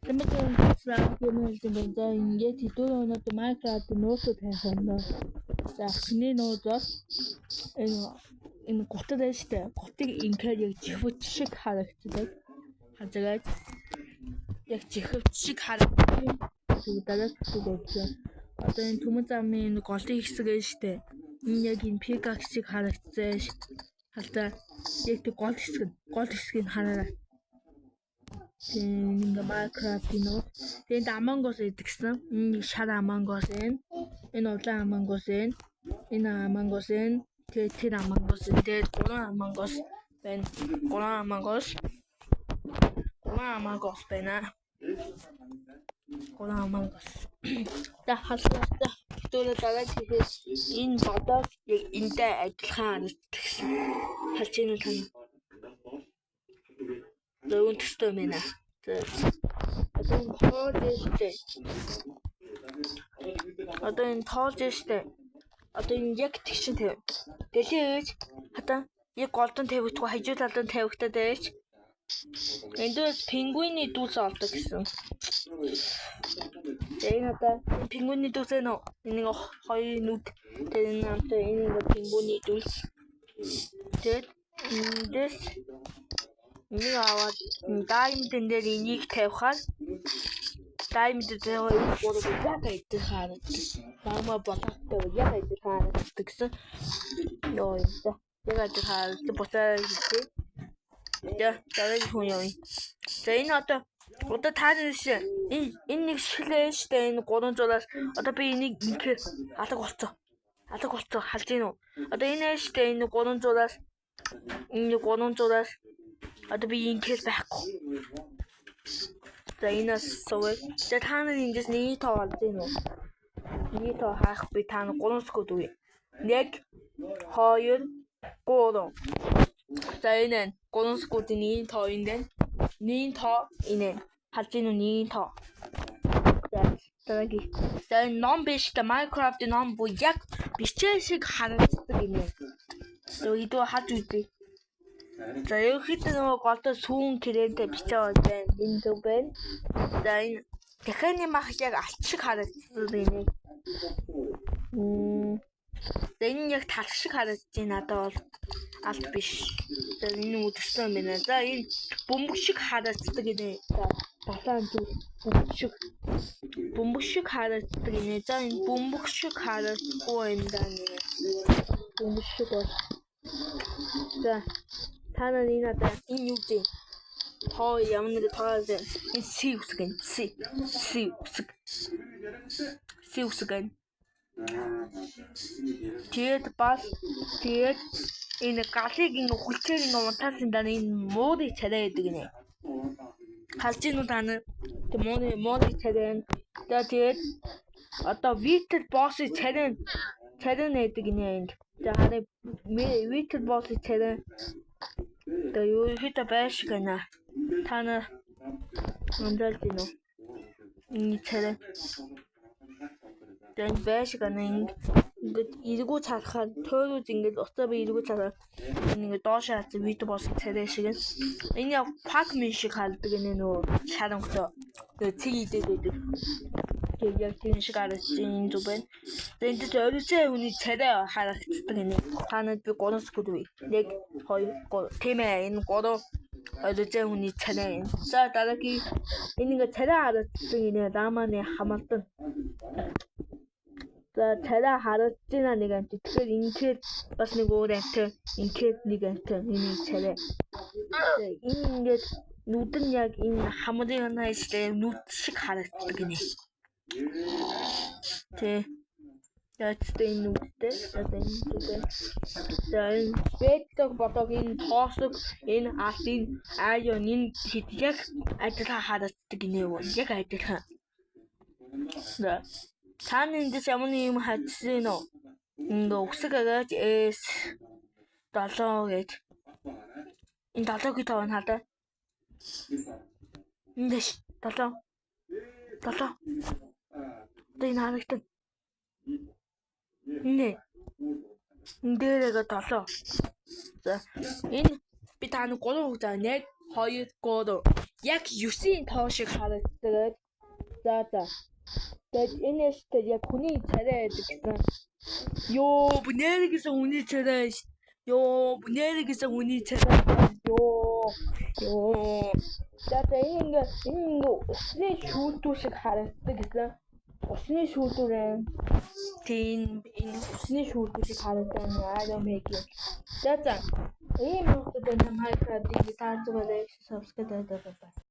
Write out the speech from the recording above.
Тэмээгүй гэмээр за ингээд хэдэн өнөд Minecraft нөөцөө тавьсан. За эхний нөөцөөр энэ готод байж тээ. Готыг ингээд яг чихвч шиг харагддаг. Хажаагаад яг чихвч шиг харагддаг. Дараа тэгвэл одоо энэ түмэн замын энэ голын хэсэг байж тээ. Энэ яг энэ пикак шиг харагдсан. Халтаа яг гол хэсгийг хараарай. Энэ Minecraft нөө. Тэгээд Among Us идэгсэн. Энэ шар Among Us энэ улаан Among Us энэ Among Us энэ тэр Among Us тэгээд гурван Among Us байна. Гурван Among Us байна. Гурван Among Us. За хаалгаа төвлө дараа тийхээс энэ бодоо яг энтэй адилхан харагдсан. Халж ийн үү тань. Дөрөв төстэй мэнэ. Одоо энэ тоолж штэ. Одоо энэ яг тэгшин тавь. Дэлхийж хата яг голдон тавигдгаа хажуу талд нь тавигдаад байж. Эндээс пингвиний дүүс олдог гэсэн. Энэ одоо пингвиний дүүс нөө энэ хоёр нүд тэр намтай энэ пингвиний дүүс. Тэгээд эндээс нэг аваад даймдэн дээр энийг тавихаар даймд дээр гурав яг идэх харагддаг. Баама болоотой яг идэх харагддаг гэсэн. Йоо яг идэх харагддаг босоо хийх. За дараа хүн яа. За энэ одоо таарч энэ нэг шилээ штэ энэ 300-аас одоо би энийг ингээд алга болцоо. Халж гин үү. Одоо энэ штэ энэ 300-аас одоо би ингэж байхгүй. За энэ сувэ. За та нар ингэж нэг тоо олж гин үү. Нэг тоо хаах би та нар 3 секунд үе. 1 2 3. За энэ 3 секунд нэг тоо энэ. Нэг тоо энэ. Халж гин үү нэг тоо. За тараги. За ном биш та Minecraft ном бу яг бичээ шиг харагддаг юм. So идөө хаж үзье. За ерөөхдөө нөгөө голдоо сүүн крээнтэй бичээ байна. Энэ зөв байна. За энэ дахианы мах яг алт шиг харагддаг юм. За энэ яг тал шиг харагдаж байна. Надад бол алт биш. За энэ үдгсэн юм байна. За энэ бөмбөг шиг харагддаг юм. За батан зүг бөмбөг шиг харагддаг юм. За энэ бөмбөг шиг харагдахгүй юм даа. Бөмбөг шиг бол. За та нар энэ надад энэ юу гэж тоо ямар нэг тоо энэ си үсэг. Тэгээд энэ галыг энэ хүлцээр энэ унтаасан даа энэ муудыг царай гэдэг нэ. Халж ийн үү та нар муудыг царай. Тэгээд одоо Victor Boss-ыг царай нэдэг нэ энэ. За хараа Victor Boss-ыг царай. Тэгээ юу хийдэ байж гэнэ. Та нар амжилт гинэ. Энэ царай. Тэн байж гэнэ. Ингээд эргүү царахаар төөрөж ингээд уцаа би эргүү цараа. Ингээд доош хаац Victor Boss-ыг царай шиг. Энэ яг Pac-Man шиг харагддаг нөө шаранхтаа. Тэгээ цэг идээд. Тэгээд яг тийм шиг харагдсан юм зүг байна. Тэгээд энэ өрөөсөө хүний царай харагддаг юм. Та нар би 3 секунд үе. 1 2 3 тийм ээ энэ 3 өрөөсөө хүний царай. За дараагийн энэ ингээ царай харагддаг юм. Ламаны хамаалтан. За царай харагдаж байна нэг амт. Тэгэхээр ингээд бас нэг өөр амт. Ингээд нэг амт энэ царай. Энэ ингээд нүд нь яг энэ хамрын найстай нүд шиг харагддаг юм. Тэ яцтай нүдтэй одоо энэ зүгээр. За энэ бэддэг бодог энэ тоосог энэ алтын аюун энэ яг адилхан харагддаг юм. Яг адилхан. За та нэндээс ямар нэг юм хадсан уу? Ингээ өсөг агаач S7 гэж. Энэ 7-гийн тоон хадаа. Эндэж 7. Тэ харагдана. Нэ. Эндээгээ 7. За энэ би та нэг 3 хug заа. 1 2 3. яг 9-ийн тоо шиг харагддаг. За. Тэгээд энэ яштай яг хүний царай байдаг гэсэн. Ёо, бунээр гэсэн хүний царай шүү. Ёо, бунээр гэсэн хүний царай. Ёо. За энэ усны шүүлтүү шиг харагддаг гэсэн. Усны шүүлтүү байна. Тийм энэ усны шүүлтүү шиг харагддаг Iron Man. За. Ийм юмнуудад Minecraft-ийг таарч байгаа subscribe